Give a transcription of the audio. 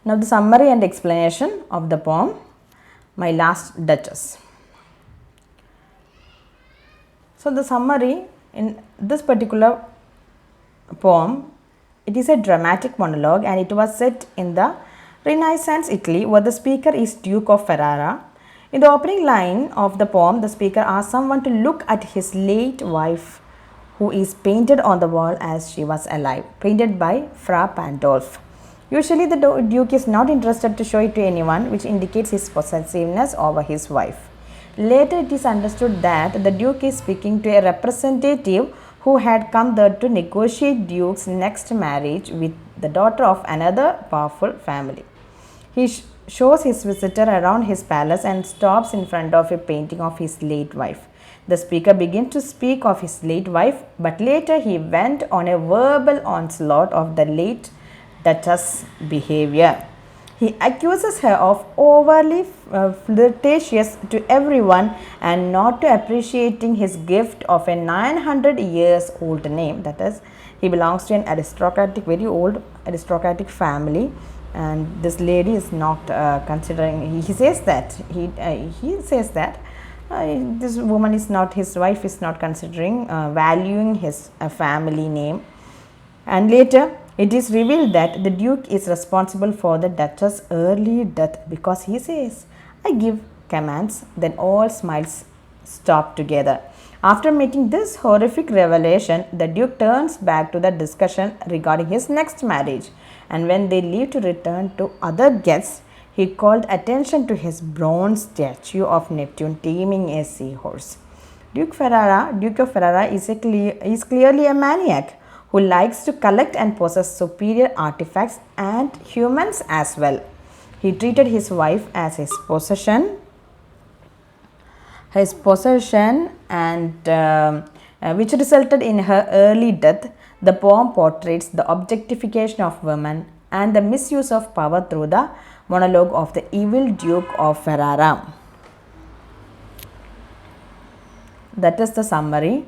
Now the summary and explanation of the poem, My Last Duchess. So the summary in this particular poem, it is a dramatic monologue and it was set in the Renaissance Italy, where the speaker is Duke of Ferrara. In the opening line of the poem, the speaker asks someone to look at his late wife, who is painted on the wall as she was alive, painted by Fra Pandolf. Usually the Duke is not interested to show it to anyone, which indicates his possessiveness over his wife. Later it is understood that the Duke is speaking to a representative who had come there to negotiate Duke's next marriage with the daughter of another powerful family. He shows his visitor around his palace and stops in front of a painting of his late wife. The speaker begins to speak of his late wife, but later he went on a verbal onslaught of the late Duchess' behavior. He accuses her of overly flirtatious to everyone and not to appreciating his gift of a 900 years old name. That is, he belongs to an aristocratic, very old aristocratic family, and this lady is not considering. He says that this woman is not, his wife is not considering valuing his family name. And later it is revealed that the Duke is responsible for the Duchess' early death because he says, I give commands, then all smiles stop together. After making this horrific revelation, the Duke turns back to the discussion regarding his next marriage, and when they leave to return to other guests, he called attention to his bronze statue of Neptune taming a seahorse. Duke of Ferrara is clearly a maniac who likes to collect and possess superior artifacts and humans as well. He treated his wife as his possession and which resulted in her early death. The poem portrays the objectification of women and the misuse of power through the monologue of the evil Duke of Ferrara. That is the summary.